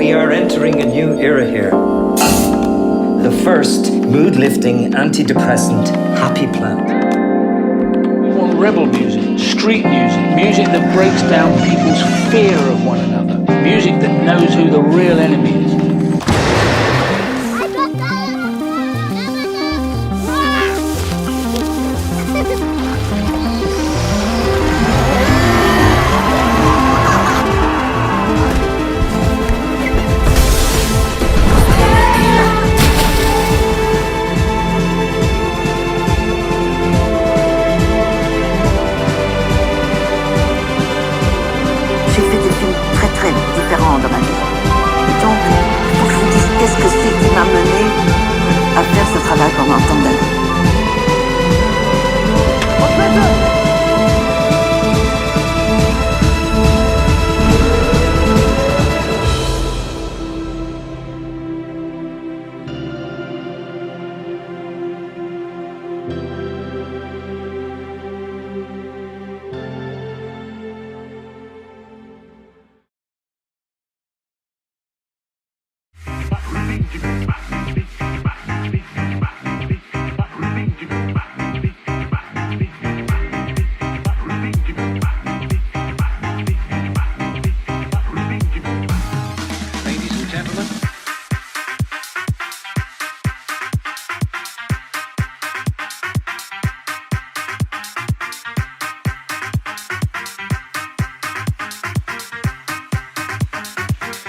We are entering a new era here. The first mood-lifting, antidepressant happy plant. We want rebel music, street music, music that breaks down people's fear of one another, music that knows who the real enemy is. J'ai fait des films très très différents dans ma vie. Donc, il faut que je vous dise qu'est-ce que c'est qui m'a mené à faire ce travail pendant tant d'années. Ladies and gentlemen.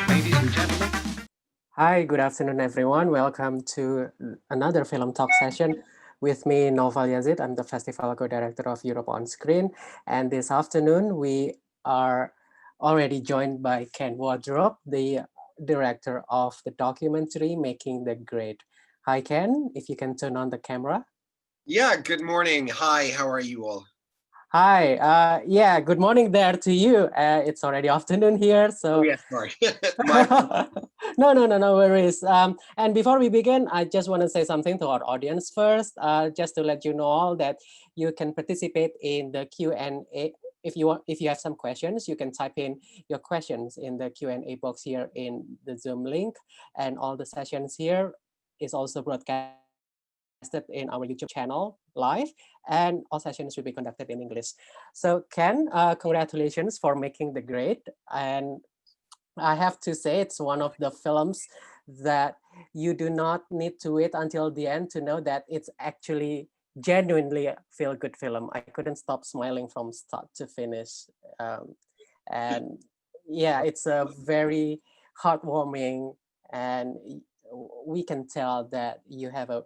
Ladies and gentlemen. Hi, good afternoon, everyone. Welcome to another film talk session with me, Noval Yazid. I'm the festival co-director of Europe on Screen. And this afternoon, we are already joined by Ken Wardrop, the director of the documentary Making the Grade. Hi, Ken, if you can turn on the camera. Yeah, good morning. Hi, how are you all? Hi, yeah, good morning there to you. It's already afternoon here, so. Oh, yes, sorry. No worries. And before we begin, I just want to say something to our audience first, just to let you know all that you can participate in the Q&A. If you have some questions, you can type in your questions in the Q&A box here in the Zoom link, and all the sessions here is also broadcast in our YouTube channel live, and all sessions will be conducted in English. So Ken, congratulations for making the grade. And I have to say it's one of the films that you do not need to wait until the end to know that it's actually genuinely a feel-good film. I couldn't stop smiling from start to finish. And yeah, it's a very heartwarming, and we can tell that you have a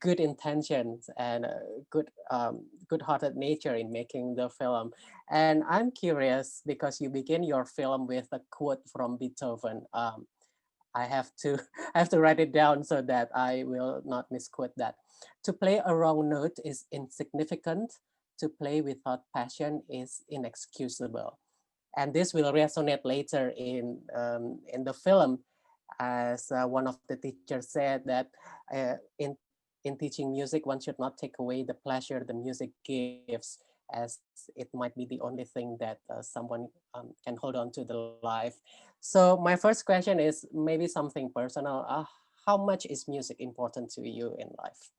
good intentions and a good-hearted nature in making the film. And I'm curious because you begin your film with a quote from Beethoven. I have to write it down so that I will not misquote that. To play a wrong note is insignificant. To play without passion is inexcusable. And this will resonate later in the film, as one of the teachers said that in teaching music, one should not take away the pleasure the music gives, as it might be the only thing that someone can hold on to the life. So my first question is maybe something personal. How much is music important to you in life?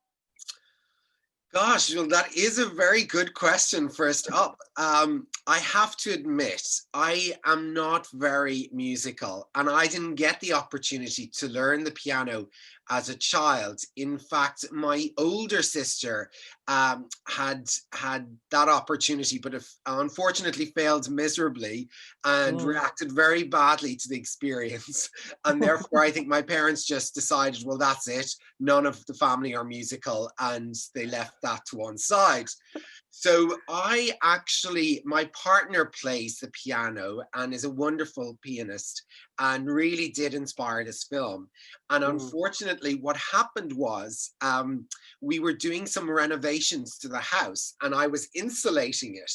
Gosh, well, that is a very good question. First up, I have to admit, I am not very musical, and I didn't get the opportunity to learn the piano as a child. In fact, my older sister had that opportunity, but unfortunately failed miserably and reacted very badly to the experience. And therefore, I think my parents just decided, well, that's it. None of the family are musical, and they left that to one side. So my partner plays the piano and is a wonderful pianist and really did inspire this film. And unfortunately, what happened was we were doing some renovations to the house and I was insulating it.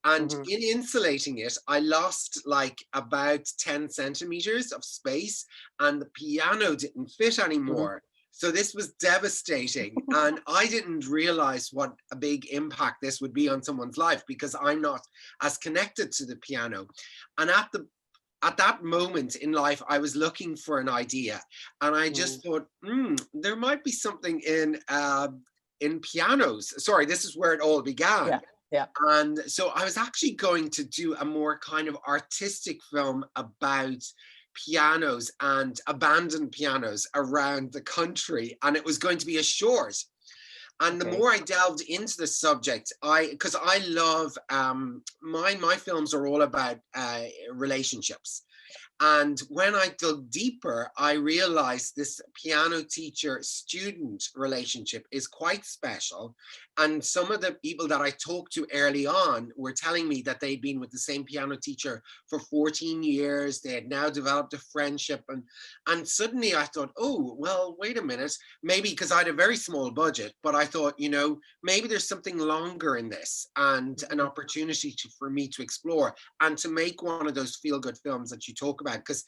And in insulating it, I lost like about 10 centimeters of space and the piano didn't fit anymore. So this was devastating. And I didn't realize what a big impact this would be on someone's life because I'm not as connected to the piano. And at the at that moment in life, I was looking for an idea, and I just thought, there might be something in pianos. Sorry, this is where it all began. Yeah, yeah. And so I was actually going to do a more kind of artistic film about pianos and abandoned pianos around the country. And it was going to be a short. And the Okay. more I delved into the subject, because I love, my films are all about relationships. And when I dug deeper, I realized this piano teacher student relationship is quite special. And some of the people that I talked to early on were telling me that they'd been with the same piano teacher for 14 years. They had now developed a friendship. And suddenly I thought, oh, well, wait a minute. Maybe because I had a very small budget, but I thought, maybe there's something longer in this and an opportunity for me to explore and to make one of those feel-good films that you talk about, because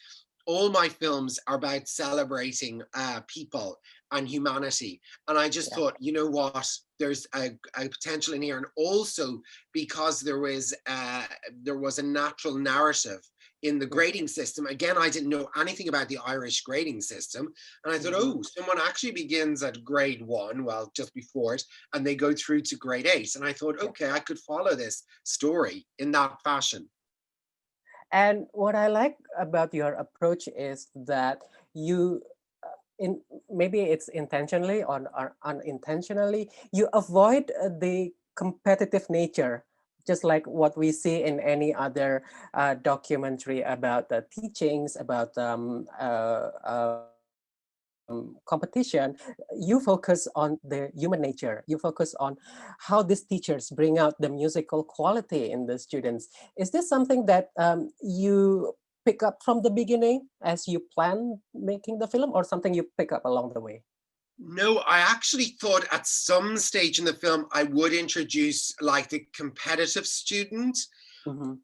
all my films are about celebrating people and humanity. And I just thought, you know what, there's a potential in here. And also because there was a natural narrative in the grading system. Again, I didn't know anything about the Irish grading system. And I thought, oh, someone actually begins at grade 1, well, just before it, and they go through to grade 8. And I thought, okay, I could follow this story in that fashion. And what I like about your approach is that you, maybe it's intentionally or unintentionally, you avoid the competitive nature, just like what we see in any other documentary about the teachings, about competition. You focus on the human nature. You focus on how these teachers bring out the musical quality in the students. Is this something that you pick up from the beginning as you plan making the film, or something you pick up along the way? No, I actually thought at some stage in the film I would introduce like the competitive student,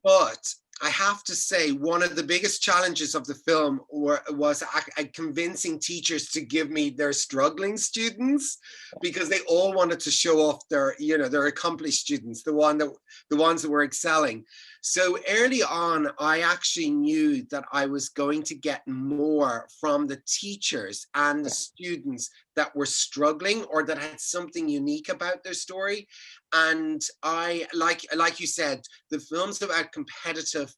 but I have to say one of the biggest challenges of the film was convincing teachers to give me their struggling students, because they all wanted to show off their accomplished students, the ones that were excelling. So early on, I actually knew that I was going to get more from the teachers and the students that were struggling or that had something unique about their story. And I, like you said, the film's about competitive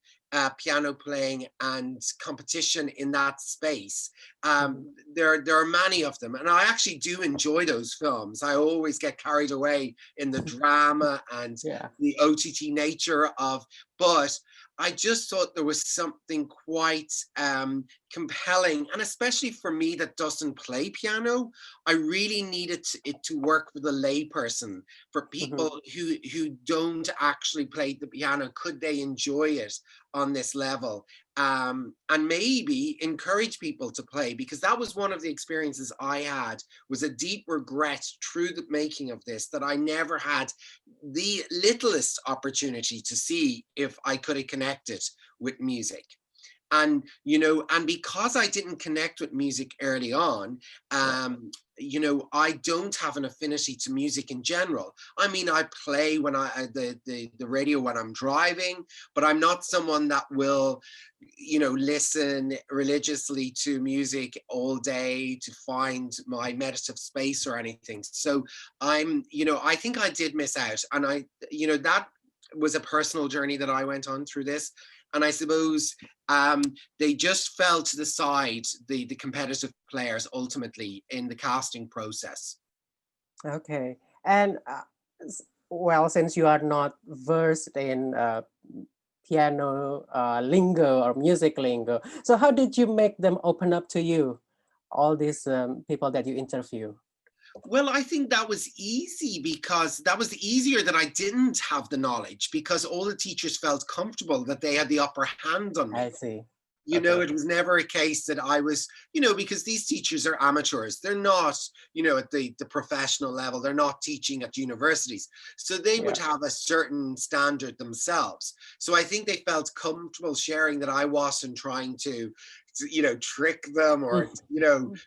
piano playing and competition in that space. There are many of them, and I actually do enjoy those films. I always get carried away in the drama and the OTT nature of, but I just thought there was something quite compelling, and especially for me that doesn't play piano, I really needed it to work for the layperson, for people who don't actually play the piano. Could they enjoy it on this level? And maybe encourage people to play, because that was one of the experiences I had, was a deep regret through the making of this, that I never had the littlest opportunity to see if I could have connected with music. And, and because I didn't connect with music early on, I don't have an affinity to music in general. I mean, I play when the radio when I'm driving, but I'm not someone that will, listen religiously to music all day to find my meditative space or anything. So I think I did miss out. And that was a personal journey that I went on through this. And I suppose they just fell to the side, the competitive players, ultimately in the casting process. Okay. And well, since you are not versed in piano lingo or music lingo, so how did you make them open up to you, all these people that you interview? Well, I think that was easy, because that was easier that I didn't have the knowledge, because all the teachers felt comfortable that they had the upper hand on me. I see. It was never a case that I was, because these teachers are amateurs. They're not, at the professional level. They're not teaching at universities. So they would have a certain standard themselves. So I think they felt comfortable sharing that I wasn't trying to trick them or,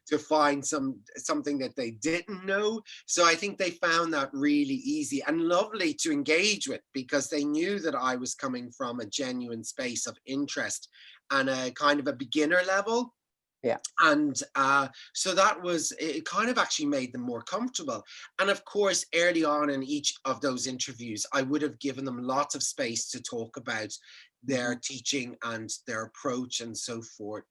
to find something that they didn't know. So I think they found that really easy and lovely to engage with, because they knew that I was coming from a genuine space of interest and a kind of a beginner level. Yeah. And so that was, it kind of actually made them more comfortable. And of course, early on in each of those interviews, I would have given them lots of space to talk about their teaching and their approach and so forth,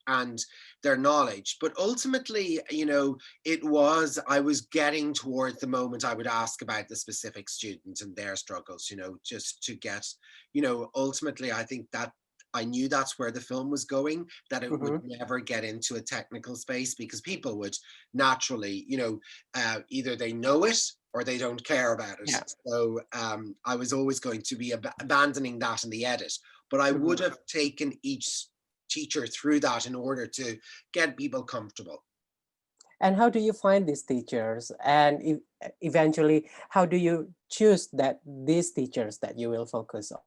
and their knowledge. But ultimately, I was getting toward the moment I would ask about the specific student and their struggles, just to get, ultimately, I think that I knew that's where the film was going, that it would never get into a technical space, because people would naturally, either they know it or they don't care about it. Yeah. So I was always going to be abandoning that in the edit, but I would have taken each teacher through that in order to get people comfortable. And how do you find these teachers? And eventually, how do you choose these teachers that you will focus on?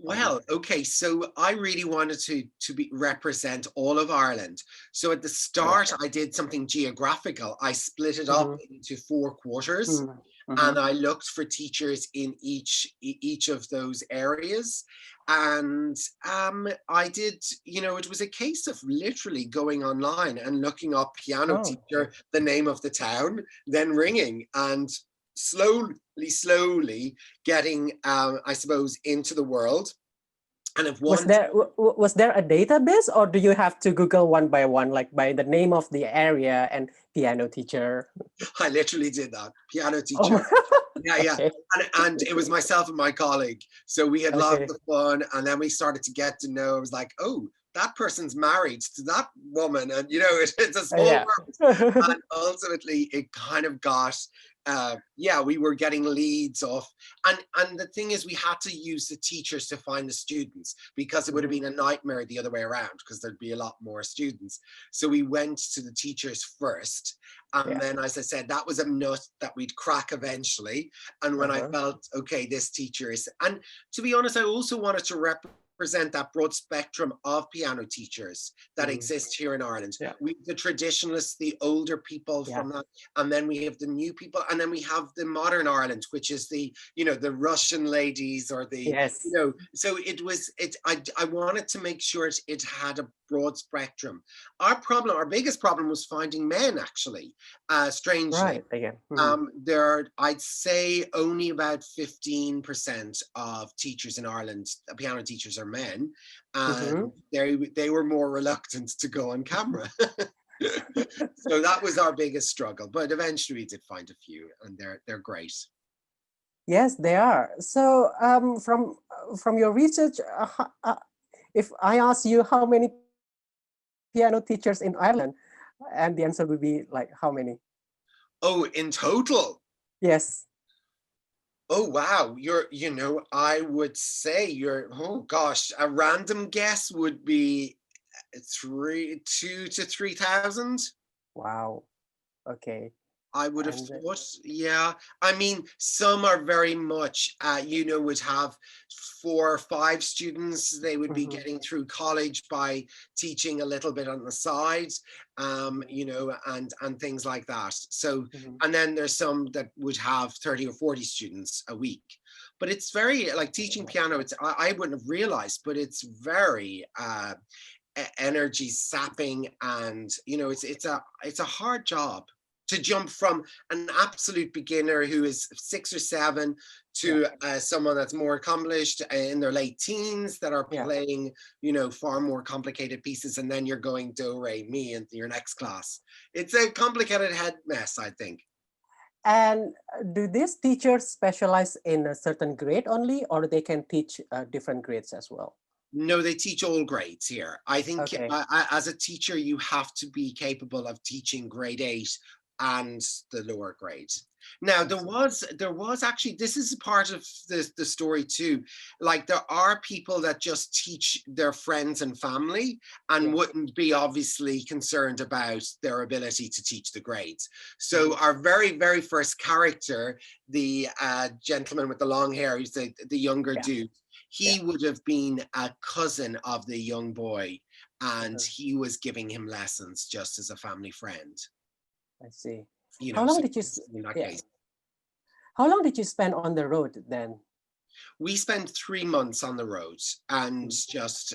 Well, okay, so I really wanted to represent all of Ireland. So at the start, I did something geographical. I split it up into 4 quarters, and I looked for teachers in each of those areas. And I did, it was a case of literally going online and looking up piano teacher, the name of the town, then ringing, and slowly getting, I suppose, into the world. And if was there a database, or do you have to Google one by one, like by the name of the area and piano teacher? I literally did that, piano teacher. Yeah. Okay. And it was myself and my colleague. So we had lots of fun, and then we started to get to know, it was like, oh, that person's married to that woman, and it's a small world. And ultimately it kind of got we were getting leads off, and the thing is, we had to use the teachers to find the students, because it would have been a nightmare the other way around, because there'd be a lot more students. So we went to the teachers first, and then, as I said, that was a nut that we'd crack eventually. And when I felt, okay, this teacher is, and to be honest, I also wanted to represent that broad spectrum of piano teachers that exist here in Ireland. We have the traditionalists, the older people from that, and then we have the new people, and then we have the modern Ireland, which is the the Russian ladies, or the so I wanted to make sure it had a broad spectrum. Our biggest problem was finding men, actually, strangely. There are, I'd say, only about 15% of teachers in Ireland, piano teachers, are men, and they were more reluctant to go on camera. So that was our biggest struggle, but eventually we did find a few, and they're great. Yes, they are. So from your research, if I ask you how many piano teachers in Ireland, and the answer would be like, how many? Oh, in total? Yes. Oh, wow. I would say oh gosh, a random guess would be 2,000 to 3,000. Wow. Okay. I would have thought, yeah. I mean, some are very much, would have 4 or 5 students. They would be getting through college by teaching a little bit on the side, and things like that. So, and then there's some that would have 30 or 40 students a week. But it's very, like, teaching piano, I wouldn't have realized, but it's very energy sapping, and, it's a hard job to jump from an absolute beginner who is 6 or 7 to someone that's more accomplished in their late teens that are playing, far more complicated pieces, and then you're going do, re, mi into your next class. It's a complicated head mess, I think. And do these teachers specialize in a certain grade only, or they can teach different grades as well? No, they teach all grades here. I think as a teacher, you have to be capable of teaching grade 8 and the lower grades. Now, there was actually, this is part of the story too. Like, there are people that just teach their friends and family and wouldn't be obviously concerned about their ability to teach the grades. So our very, very first character, the gentleman with the long hair, who's the younger dude, He would have been a cousin of the young boy, and he was giving him lessons just as a family friend. I see. You How know, long so did you in that yeah. case. How long did you spend on the road then? We spent 3 months on the road, and just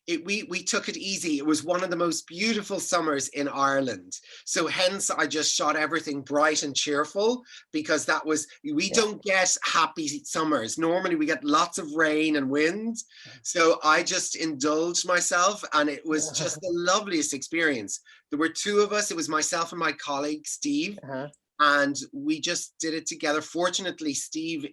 we took it easy. It was one of the most beautiful summers in Ireland, so hence I just shot everything bright and cheerful, because that was, we don't get happy summers. Normally we get lots of rain and wind, so I just indulged myself, and it was just the loveliest experience. There were 2 of us. It was myself and my colleague Steve. And we just did it together. Fortunately, Steve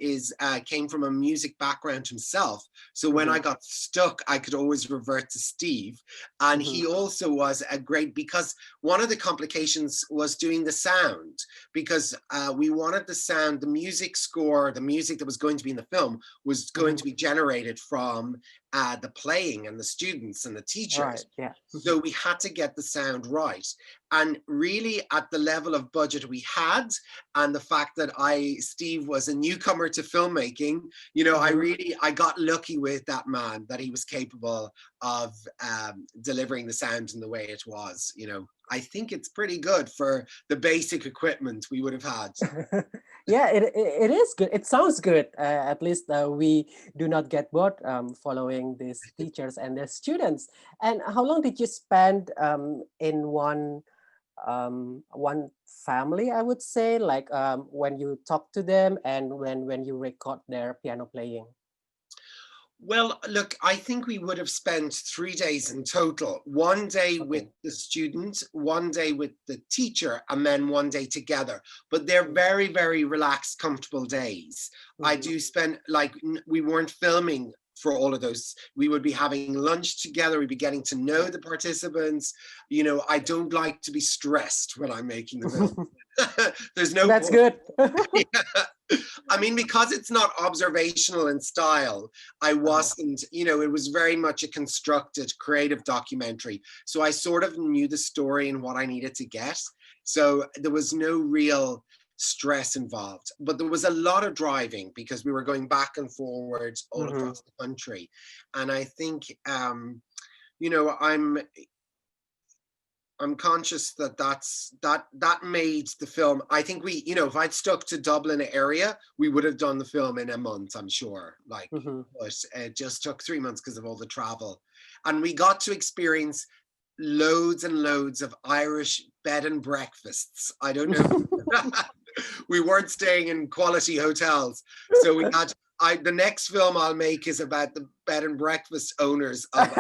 came from a music background himself. So when I got stuck, I could always revert to Steve. And he also was a great, because one of the complications was doing the sound, because we wanted the sound, the music score, the music that was going to be in the film was going to be generated from the playing and the students and the teachers. So we had to get the sound right. And really, at the level of budget we had, and the fact that Steve was a newcomer to filmmaking, you know, I got lucky with that man, that he was capable of delivering the sound in the way it was. You know, I think it's pretty good for the basic equipment we would have had. Yeah, it is good. It sounds good. At least we do not get bored following these teachers and their students. And how long did you spend in one family, I would say, like when you talk to them and when you record their piano playing? Well, look, I think we would have spent 3 days in total. 1 day with the student, 1 day with the teacher, and then 1 day together. But they're very, very relaxed, comfortable days. I do spend, like, we weren't filming for all of those. We would be having lunch together. We'd be getting to know the participants. You know, I don't like to be stressed when I'm making the film. There's no That's point. good. I mean, because it's not observational in style, I wasn't, you know, it was very much a constructed, creative documentary. So I sort of knew the story and what I needed to get. So there was no real stress involved, but there was a lot of driving, because we were going back and forwards all across the country. And I think, you know, I'm conscious that that made the film. I think we, you know, if I'd stuck to Dublin area, we would have done the film in a month, I'm sure. Like, but it just took 3 months because of all the travel, and we got to experience loads and loads of Irish bed and breakfasts. I don't know. We weren't staying in quality hotels, so we had. The next film I'll make is about the bed and breakfast owners of.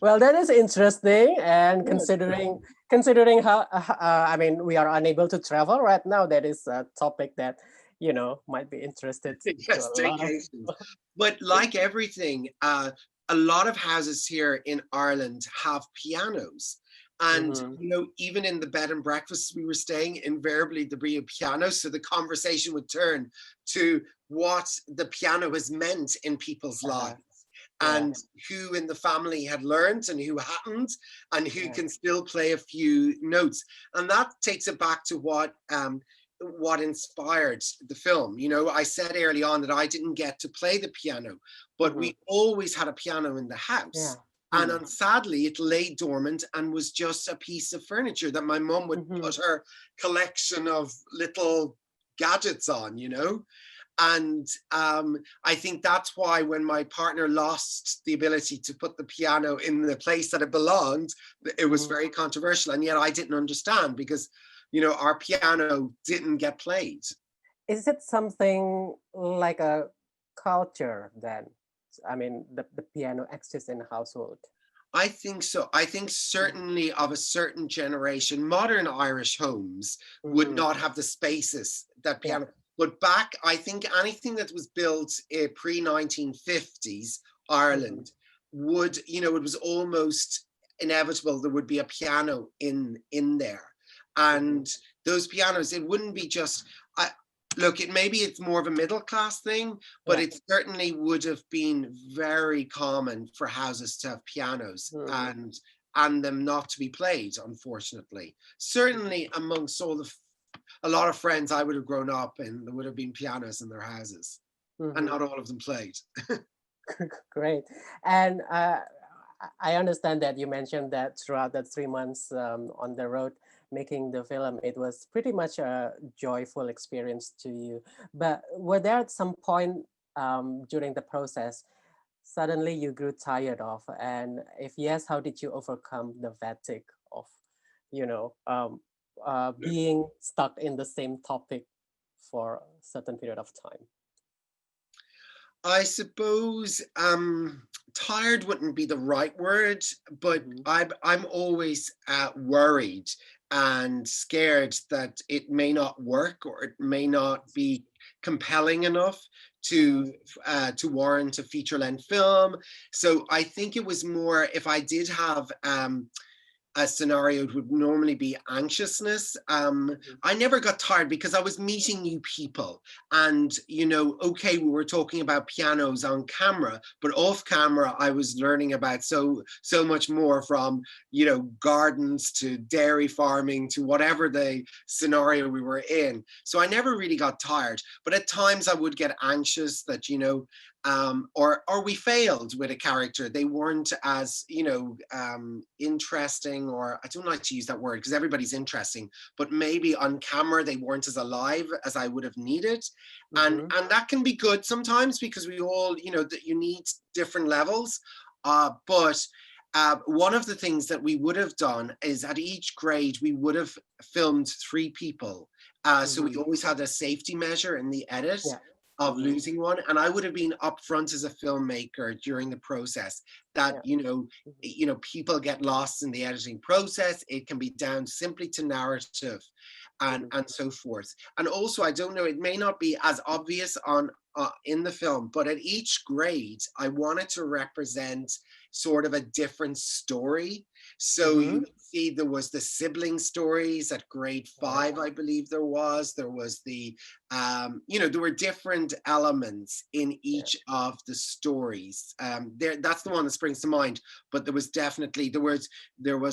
Well, that is interesting, and considering how I mean, we are unable to travel right now. That is a topic that, you know, might be interested to Yes, a lot of staycation. But like everything, a lot of houses here in Ireland have pianos. And, you know, even in the bed and breakfasts we were staying, invariably there'd be a piano. So the conversation would turn to what the piano has meant in people's lives. And who in the family had learned and who hadn't, and who can still play a few notes. And that takes it back to what inspired the film. You know, I said early on that I didn't get to play the piano, but we always had a piano in the house. And sadly, it lay dormant and was just a piece of furniture that my mum would put her collection of little gadgets on, you know. And I think that's why when my partner lost the ability to put the piano in the place that it belonged, it was very controversial. And yet I didn't understand, because, you know, our piano didn't get played. Is it something like a culture then? I mean, the piano exists in the household. I think so. I think certainly of a certain generation, modern Irish homes would not have the spaces that piano. But back, I think anything that was built pre-1950s Ireland would, you know, it was almost inevitable there would be a piano in there. And those pianos, it wouldn't be just, look, maybe it's more of a middle class thing, but it certainly would have been very common for houses to have pianos and them not to be played, unfortunately. Certainly amongst a lot of friends I would have grown up in, there would have been pianos in their houses. and not all of them played. Great. And I understand that you mentioned that throughout that 3 months on the road making the film, it was pretty much a joyful experience to you. But were there at some point during the process suddenly you grew tired of? And if yes, how did you overcome the fatigue of, you know, being stuck in the same topic for a certain period of time? I suppose tired wouldn't be the right word, but I'm always worried and scared that it may not work or it may not be compelling enough to warrant a feature-length film. So I think it was more, if I did have a scenario, it would normally be anxiousness. I never got tired because I was meeting new people, and okay, we were talking about pianos on camera, but off camera I was learning about so much more, from gardens to dairy farming to whatever the scenario we were in. So I never really got tired, but at times I would get anxious that or we failed with a character. They weren't as interesting, or I don't like to use that word because everybody's interesting, but maybe on camera they weren't as alive as I would have needed. And that can be good sometimes, because we all you need different levels, but one of the things that we would have done is at each grade we would have filmed 3 people, so we always had a safety measure in the edit of losing one. And I would have been upfront as a filmmaker during the process that people get lost in the editing process. It can be down simply to narrative and so forth. And also, I don't know, it may not be as obvious on in the film, but at each grade I wanted to represent sort of a different story. So you see, there was the sibling stories at grade 5, I believe there was the there were different elements in each of the stories. That's the one that springs to mind, but there was definitely there was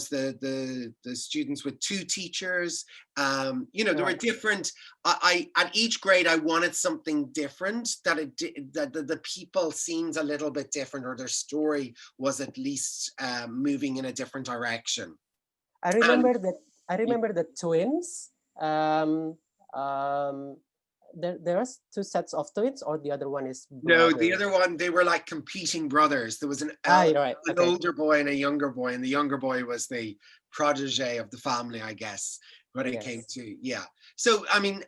the students with 2 teachers. There were different. I at each grade I wanted something different, that the people seemed a little bit different, or their story was at least moving in a different direction. I remember the twins. There was 2 sets of twins, or the other one is brothers? No, the other one, they were like competing brothers. There was an older boy and a younger boy, and the younger boy was the protege of the family, I guess, when it came to So I mean,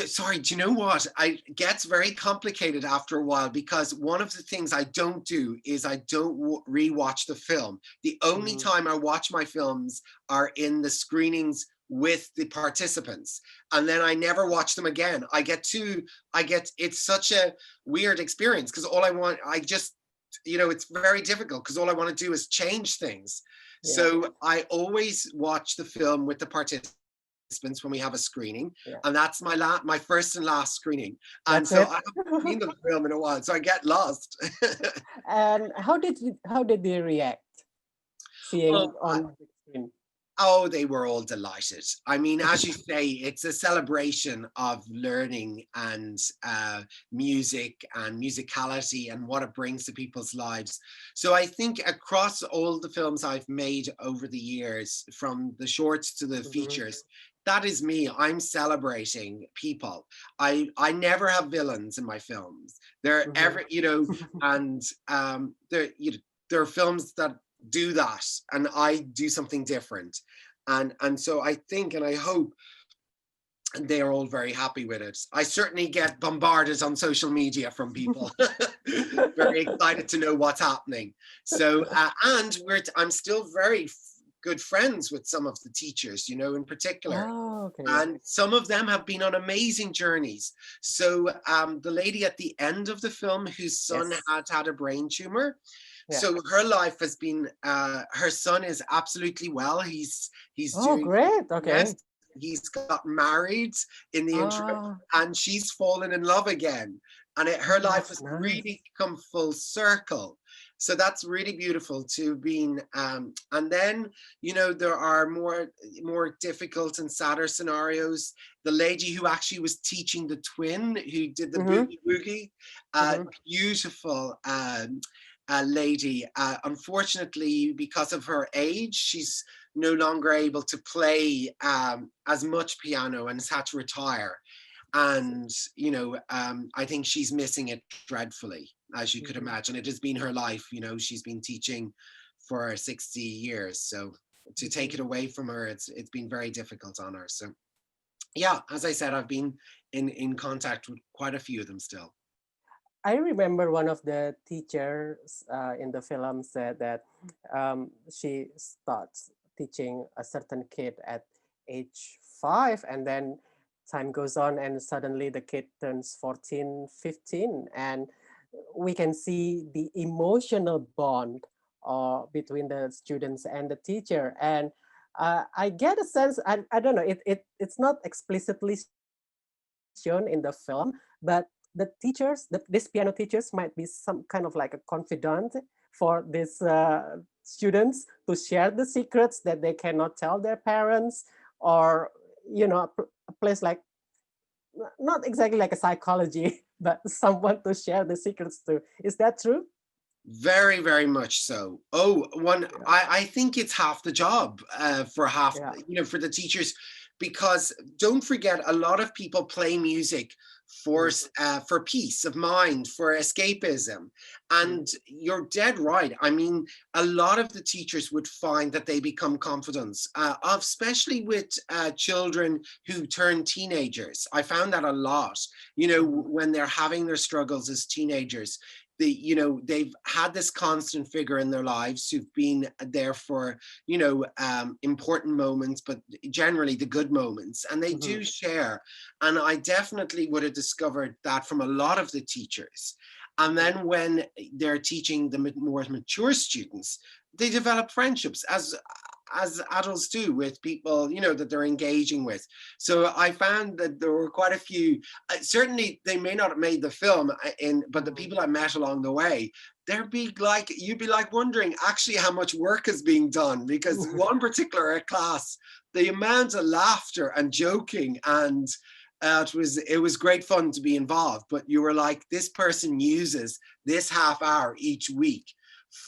sorry, do you know what? It gets very complicated after a while, because one of the things I don't do is I don't rewatch the film. The only time I watch my films are in the screenings with the participants, and then I never watch them again. It's such a weird experience, because it's very difficult, because all I want to do is change things. So I always watch the film with the participants when we have a screening, and that's my first and last screening. And so I haven't seen the film in a while, so I get lost. And how did they react seeing on the screen? Oh, they were all delighted. I mean, as you say, it's a celebration of learning and music and musicality and what it brings to people's lives. So I think across all the films I've made over the years, from the shorts to the features, that is me. I'm celebrating people. I never have villains in my films. They're and there are films that do that, and I do something different, and so I think and I hope they are all very happy with it. I certainly get bombarded on social media from people very excited to know what's happening. So and I'm still very good friends with some of the teachers, in particular. And some of them have been on amazing journeys. So the lady at the end of the film, whose son had a brain tumor, so her life has been, her son is absolutely well. He's doing great. Okay. Yes, he's got married in the interim, and she's fallen in love again. and her life That's has nice. really come full circle. So that's really beautiful to being, and then, you know, there are more difficult and sadder scenarios. The lady who actually was teaching the twin who did the boogie woogie, beautiful lady. Unfortunately, because of her age, she's no longer able to play as much piano and has had to retire. And, you know, I think she's missing it dreadfully, as you could imagine. It has been her life, you know, she's been teaching for 60 years. So to take it away from her, it's been very difficult on her. So yeah, as I said, I've been in contact with quite a few of them still. I remember one of the teachers in the film said that she starts teaching a certain kid at age 5, and then time goes on and suddenly the kid turns 14, 15, and we can see the emotional bond between the students and the teacher. And I get a sense, I don't know, it's not explicitly shown in the film, but the teachers, these piano teachers might be some kind of like a confidant for these students to share the secrets that they cannot tell their parents, or, you know, a place like, not exactly like a psychology, but someone to share the secrets to. Is that true? Very, very much so. Oh, I think it's half the job for half, Yeah. you know, for the teachers, because don't forget, a lot of people play music for peace of mind, for escapism. And you're dead right. I mean, a lot of the teachers would find that they become confidants, especially with children who turn teenagers. I found that a lot, you know, when they're having their struggles as teenagers. You know, they've had this constant figure in their lives who've been there for, you know, important moments, but generally the good moments, and they do share. And I definitely would have discovered that from a lot of the teachers. And then when they're teaching the more mature students, they develop friendships as adults do with people, you know, that they're engaging with. So I found that there were quite a few, certainly they may not have made the film, but the people I met along the way, you'd be like wondering actually how much work is being done, because one particular class, the amount of laughter and joking, and it was great fun to be involved. But you were like, this person uses this half hour each week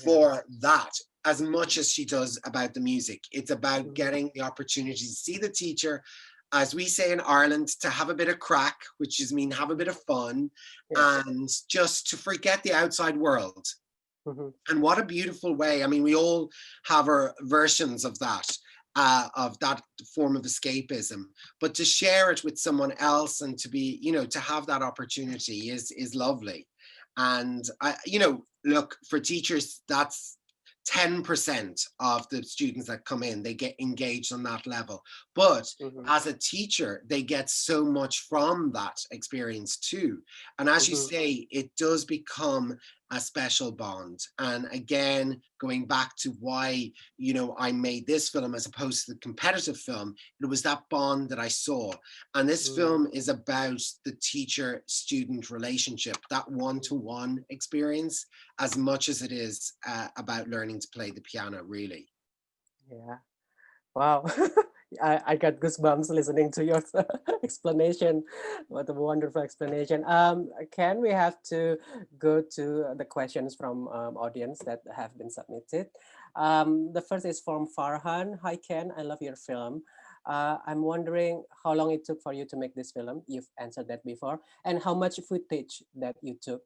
for that, as much as she does about the music. It's about getting the opportunity to see the teacher, as we say in Ireland, to have a bit of crack, which is mean have a bit of fun, and just to forget the outside world. And what a beautiful way. I mean, we all have our versions of that form of escapism, but to share it with someone else and to be, you know, to have that opportunity is lovely. And you know, look, for teachers, that's 10% of the students that come in, they get engaged on that level. But as a teacher, they get so much from that experience too. And as you say, it does become a special bond. And again, going back to why, you know, I made this film as opposed to the competitive film, it was that bond that I saw. And this film is about the teacher-student relationship, that one-to-one experience, as much as it is about learning to play the piano, really. Yeah. Wow. I got goosebumps listening to your explanation. What a wonderful explanation. Ken, we have to go to the questions from audience that have been submitted. The first is from Farhan. Hi, Ken. I love your film. I'm wondering how long it took for you to make this film. You've answered that before. And how much footage that you took?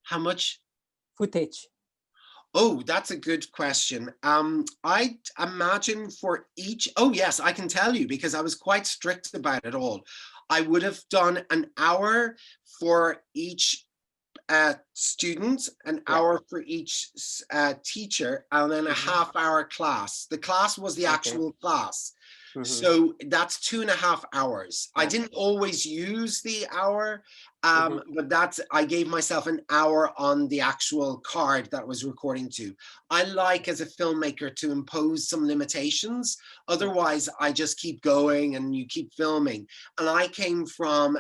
How much? Footage. Oh, that's a good question. I imagine for each, oh yes, I can tell you, because I was quite strict about it all. I would have done an hour for each student, an hour for each teacher, and then a half-hour class. The class was the actual class. So that's 2.5 hours. I didn't always use the hour, but I gave myself an hour on the actual card that I was recording to. I like, as a filmmaker, to impose some limitations. Otherwise, I just keep going and you keep filming. And I came from,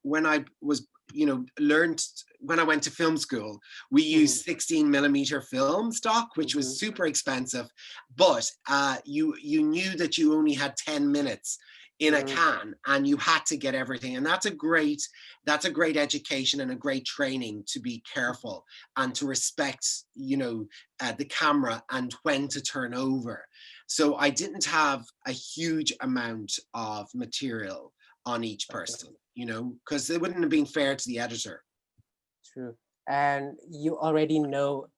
when I was learned when I went to film school, we used 16mm film stock, which was super expensive, but you knew that you only had 10 minutes in a can and you had to get everything. And that's a great education and a great training to be careful and to respect, the camera and when to turn over. So I didn't have a huge amount of material on each person, because it wouldn't have been fair to the editor. True. And you already know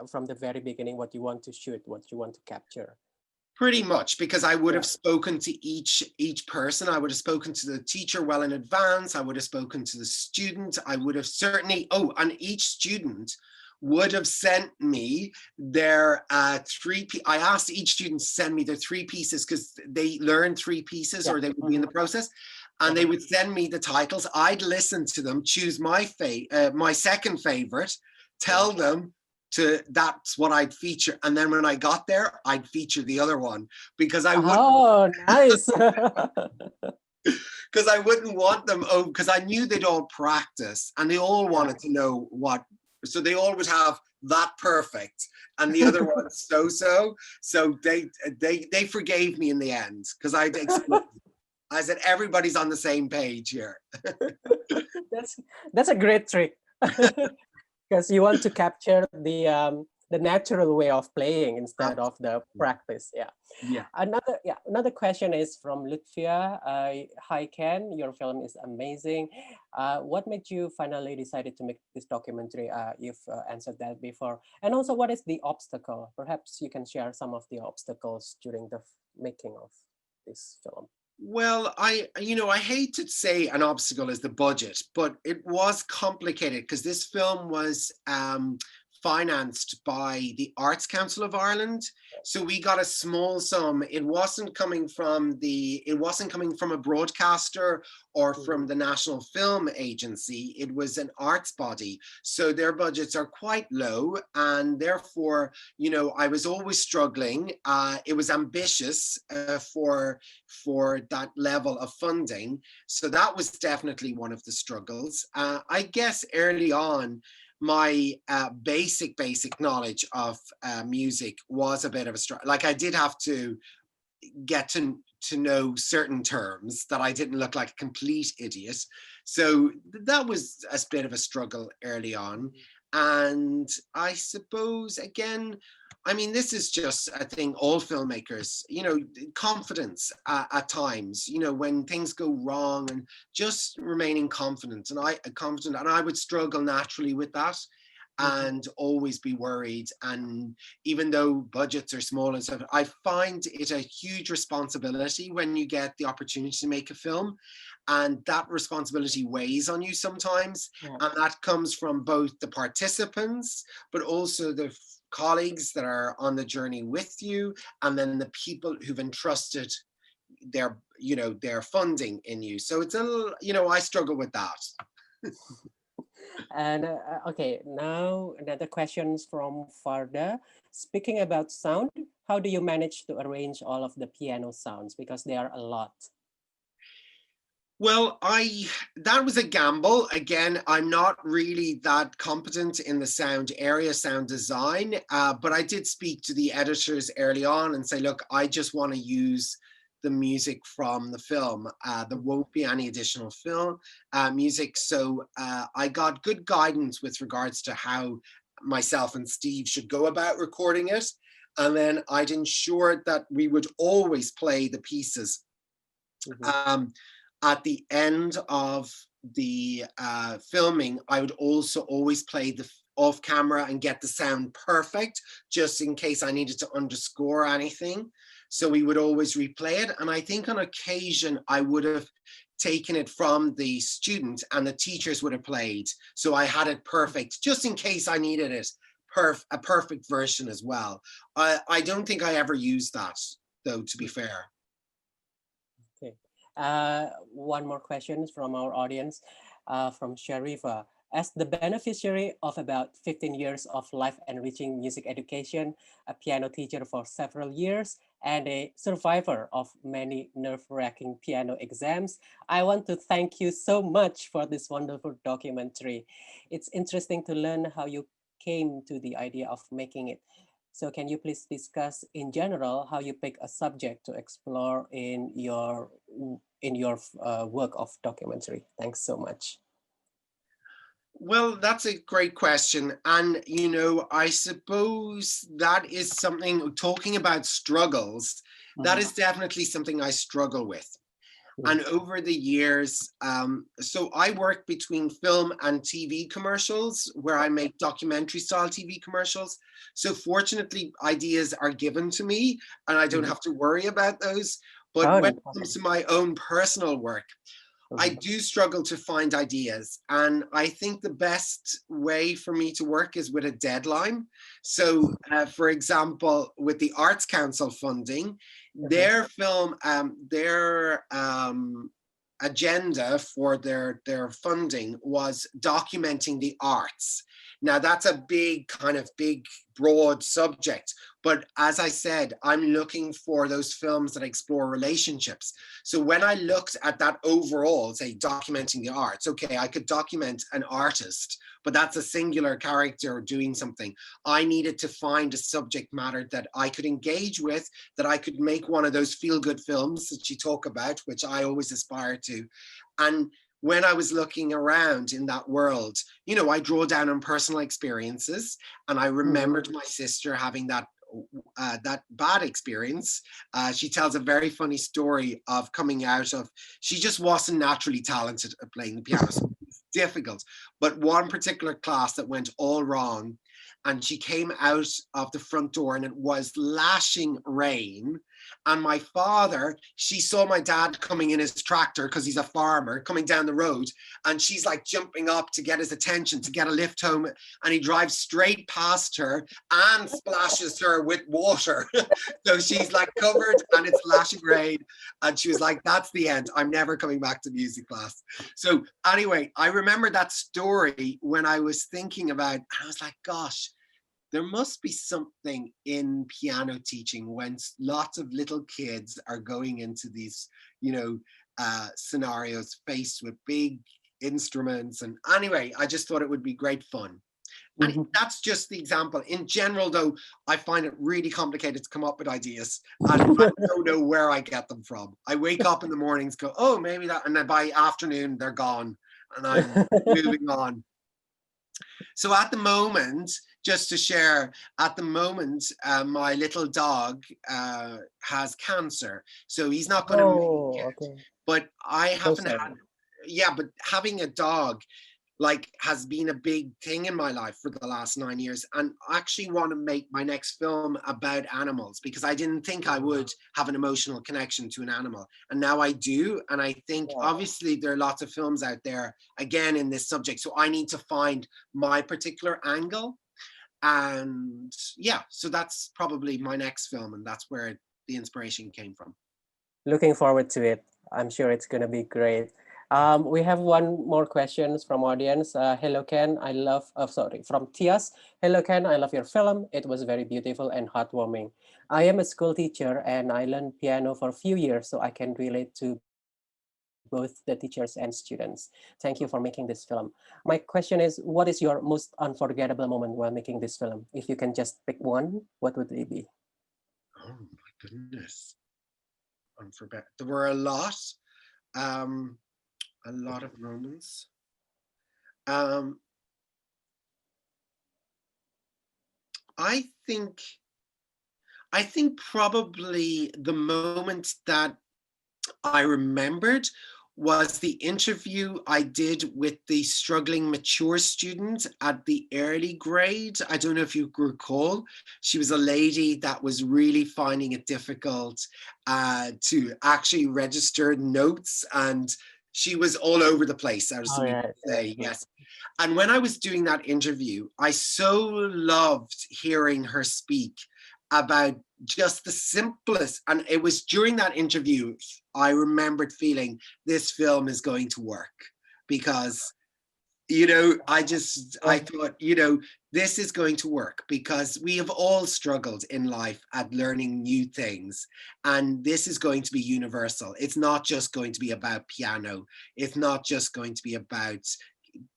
from the very beginning what you want to shoot, what you want to capture. Pretty much, because I would have spoken to each person. I would have spoken to the teacher well in advance. I would have spoken to the student. I would have certainly, and each student would have sent me their I asked each student to send me their 3 pieces because they learn 3 pieces or they would be in the process. And they would send me the titles. I'd listen to them, choose my second favorite, tell them that's what I'd feature. And then when I got there, I'd feature the other one because I would. Oh, nice. Because I wouldn't want them, because I knew they'd all practice and they all wanted to know so they all would have that perfect and the other one so. So they forgave me in the end because I said, everybody's on the same page here. That's a great trick. Because you want to capture the natural way of playing instead of the practice. Yeah. Another question is from Lutvia. Hi Ken, your film is amazing. What made you finally decided to make this documentary? You've answered that before. And also, what is the obstacle? Perhaps you can share some of the obstacles during the making of this film. Well, I hate to say an obstacle is the budget, but it was complicated because this film was financed by the Arts Council of Ireland. So we got a small sum. It wasn't coming from a broadcaster or from the National Film Agency. It was an arts body. So their budgets are quite low. And therefore, I was always struggling. It was ambitious for that level of funding. So that was definitely one of the struggles. I guess early on, my basic knowledge of music was a bit of a struggle. Like I did have to get to know certain terms that I didn't look like a complete idiot. So that was a bit of a struggle early on. And I suppose, again, this is just a thing all filmmakers, confidence at times, when things go wrong and just remaining confident. And I would struggle naturally with that and always be worried. And even though budgets are small and stuff, I find it a huge responsibility when you get the opportunity to make a film. And that responsibility weighs on you sometimes. Yeah. And that comes from both the participants, but also the colleagues that are on the journey with you, and then the people who've entrusted their funding in you. So it's a little, I struggle with that. And okay, now another questions from Farda. Speaking about sound, how do you manage to arrange all of the piano sounds? Because there are a lot. Well, that was a gamble. Again, I'm not really that competent in the sound area, sound design, but I did speak to the editors early on and say, look, I just want to use the music from the film. There won't be any additional film music. So I got good guidance with regards to how myself and Steve should go about recording it. And then I'd ensured that we would always play the pieces. At the end of the filming, I would also always play the off camera and get the sound perfect, just in case I needed to underscore anything. So we would always replay it. And I think on occasion, I would have taken it from the student and the teachers would have played. So I had it perfect, just in case I needed it, a perfect version as well. I don't think I ever used that, though, to be fair. One more question from our audience, from Sharifa. As the beneficiary of about 15 years of life-enriching music education, a piano teacher for several years, and a survivor of many nerve-wracking piano exams, I want to thank you so much for this wonderful documentary. It's interesting to learn how you came to the idea of making it. So can you please discuss in general how you pick a subject to explore in your work of documentary? Thanks so much. Well, that's a great question. And, you know, I suppose that is something, talking about struggles, that is definitely something I struggle with. And over the years, so I work between film and TV commercials where I make documentary style TV commercials. So fortunately, ideas are given to me and I don't have to worry about those. But when it comes to my own personal work, I do struggle to find ideas. And I think the best way for me to work is with a deadline. So for example, with the Arts Council funding, their film, their agenda for their funding was documenting the arts. Now that's a big broad subject, but as I said, I'm looking for those films that explore relationships. So when I looked at that overall, say documenting the arts, okay, I could document an artist, but that's a singular character doing something. I needed to find a subject matter that I could engage with, that I could make one of those feel-good films that you talk about, which I always aspire to. And when I was looking around in that world, you know, I draw down on personal experiences, and I remembered my sister having that bad experience. She tells a very funny story of coming out of, she just wasn't naturally talented at playing the piano. So it's difficult, but one particular class that went all wrong, and she came out of the front door and it was lashing rain. And my father, she saw my dad coming in his tractor because he's a farmer coming down the road, and she's like jumping up to get his attention, to get a lift home, and he drives straight past her and splashes her with water. So she's like covered and it's lashing rain, and she was like, that's the end, I'm never coming back to music class. So anyway, I remember that story when I was thinking about, I was like, gosh, there must be something in piano teaching when lots of little kids are going into these, you know, scenarios faced with big instruments. And anyway, I just thought it would be great fun. And that's just the example. In general, though, I find it really complicated to come up with ideas, and I don't know where I get them from. I wake up in the mornings, go, oh, maybe that, and then by afternoon, they're gone, and I'm moving on. So at the moment, just to share, at the moment, my little dog has cancer. So he's not going to make it. Okay. But I haven't had, but having a dog like has been a big thing in my life for the last 9 years. And I actually want to make my next film about animals, because I didn't think I would have an emotional connection to an animal. And now I do. And I think obviously there are lots of films out there, again, in this subject. So I need to find my particular angle. And yeah, so that's probably my next film. And that's where the inspiration came from. Looking forward to it. I'm sure it's going to be great. We have one more questions from audience. Hello, Ken. I love, from Tias. Hello, Ken. I love your film. It was very beautiful and heartwarming. I am a school teacher and I learned piano for a few years, so I can relate to both the teachers and students. Thank you for making this film. My question is, what is your most unforgettable moment while making this film? If you can just pick one, what would it be? Oh my goodness. Unforgettable. There were a lot of moments. I think probably the moment that I remembered was the interview I did with the struggling mature student at the early grade. I don't know if you recall. She was a lady that was really finding it difficult to actually register notes, and she was all over the place, as we say, yes. And when I was doing that interview, I so loved hearing her speak about just the simplest, and it was during that interview I remembered feeling this film is going to work, because you know, I thought, you know, this is going to work because we have all struggled in life at learning new things. And this is going to be universal. It's not just going to be about piano. It's not just going to be about,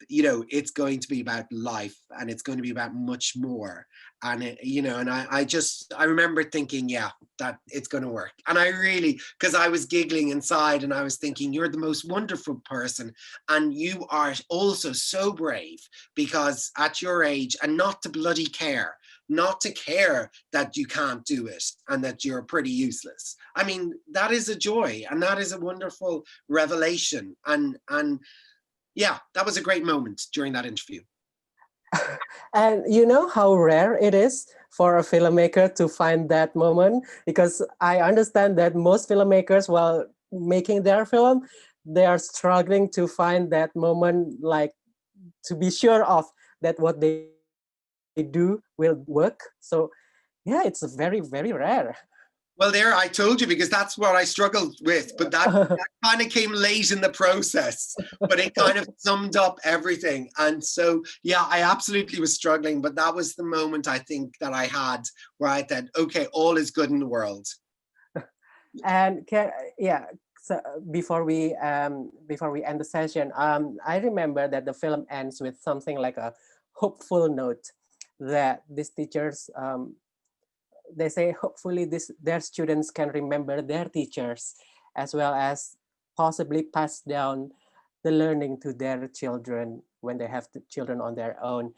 you know, it's going to be about life, and it's going to be about much more. And you know, and I remember thinking, yeah, that it's going to work. And I really, because I was giggling inside and I was thinking, you're the most wonderful person, and you are also so brave, because at your age, and not to bloody care, not to care that you can't do it and that you're pretty useless. I mean, that is a joy, and that is a wonderful revelation. And yeah, that was a great moment during that interview. And you know how rare it is for a filmmaker to find that moment? Because I understand that most filmmakers, while making their film, they are struggling to find that moment, like to be sure of that what they do will work. So yeah, it's very, very rare. Well, there, I told you, because that's what I struggled with, but that kind of came late in the process, but it kind of summed up everything. And so, yeah, I absolutely was struggling, but that was the moment I think that I had where I said, okay, all is good in the world. And yeah, so before we end the session, I remember that the film ends with something like a hopeful note that these teachers, they say hopefully their students can remember their teachers, as well as possibly pass down the learning to their children when they have the children on their own.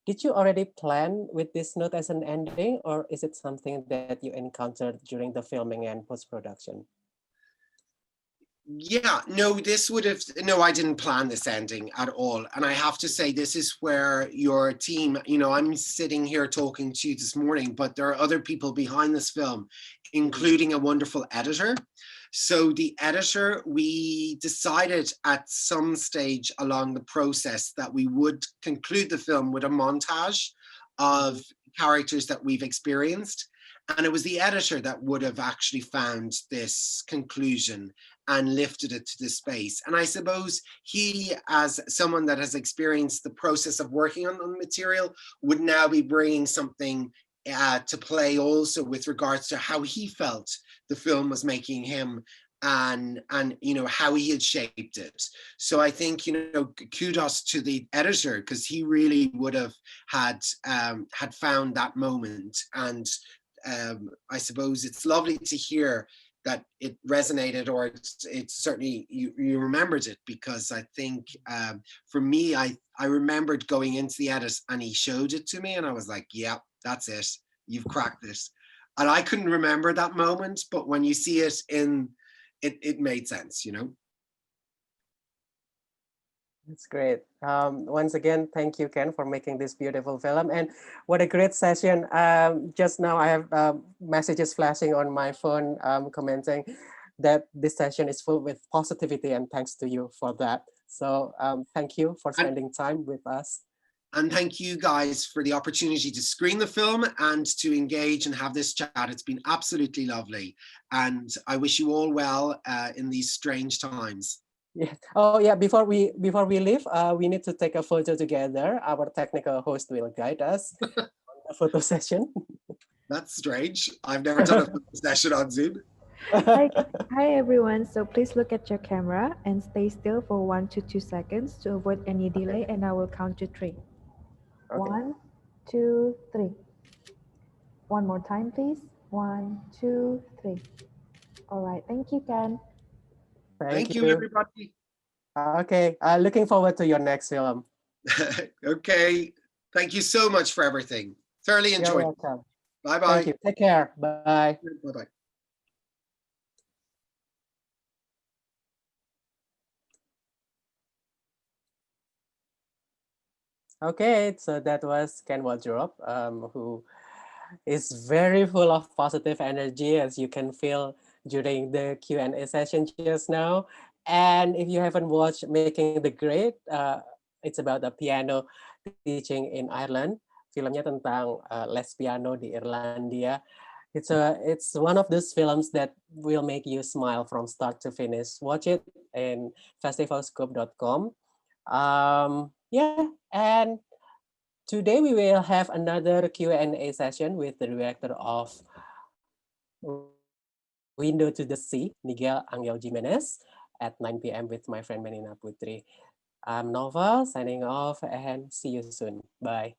Did you already plan with this note as an ending, or is it something that you encountered during the filming and post-production? Yeah, no, no, I didn't plan this ending at all. And I have to say, this is where your team, you know, I'm sitting here talking to you this morning, but there are other people behind this film, including a wonderful editor. So the editor, we decided at some stage along the process that we would conclude the film with a montage of characters that we've experienced. And it was the editor that would have actually found this conclusion and lifted it to the space. And I suppose he, as someone that has experienced the process of working on the material, would now be bringing something to play also with regards to how he felt the film was making him, and you know, how he had shaped it. So I think, you know, kudos to the editor, because he really would have had found that moment. And I suppose it's lovely to hear that it resonated, or it's certainly you remembered it, because I think for me, I remembered going into the edit and he showed it to me and I was like, yeah, that's it, you've cracked this. And I couldn't remember that moment, but when you see it in it made sense, you know. That's great. Once again, thank you, Ken, for making this beautiful film. And what a great session. Just now I have messages flashing on my phone commenting that this session is full with positivity, and thanks to you for that. So thank you for spending time with us. And thank you guys for the opportunity to screen the film and to engage and have this chat. It's been absolutely lovely. And I wish you all well in these strange times. Yeah. Oh, yeah. Before we leave, we need to take a photo together. Our technical host will guide us on the photo session. That's strange. I've never done a photo session on Zoom. Hi everyone. So please look at your camera and stay still for 1 to 2 seconds to avoid any delay, and I will count to 3. Okay. 1, 2, 3. One more time, please. 1, 2, 3. All right. Thank you, Ken. Thank you, everybody. Okay. Looking forward to your next film. Okay. Thank you so much for everything. Thoroughly enjoyed. You're welcome. Bye-bye. Thank you. Take care. Bye. Bye-bye. Okay, so that was Ken Wardrop, who is very full of positive energy, as you can feel during the Q&A session just now. And if you haven't watched Making the Grade, it's about a piano teaching in Ireland. Filmnya tentang les piano di Irlandia. It's one of those films that will make you smile from start to finish. Watch it in festivalscope.com. Yeah, and today we will have another Q&A session with the director of Window to the Sea, Miguel Angel Jimenez, at 9 p.m. with my friend Menina Putri. I'm Novel, signing off, and see you soon. Bye.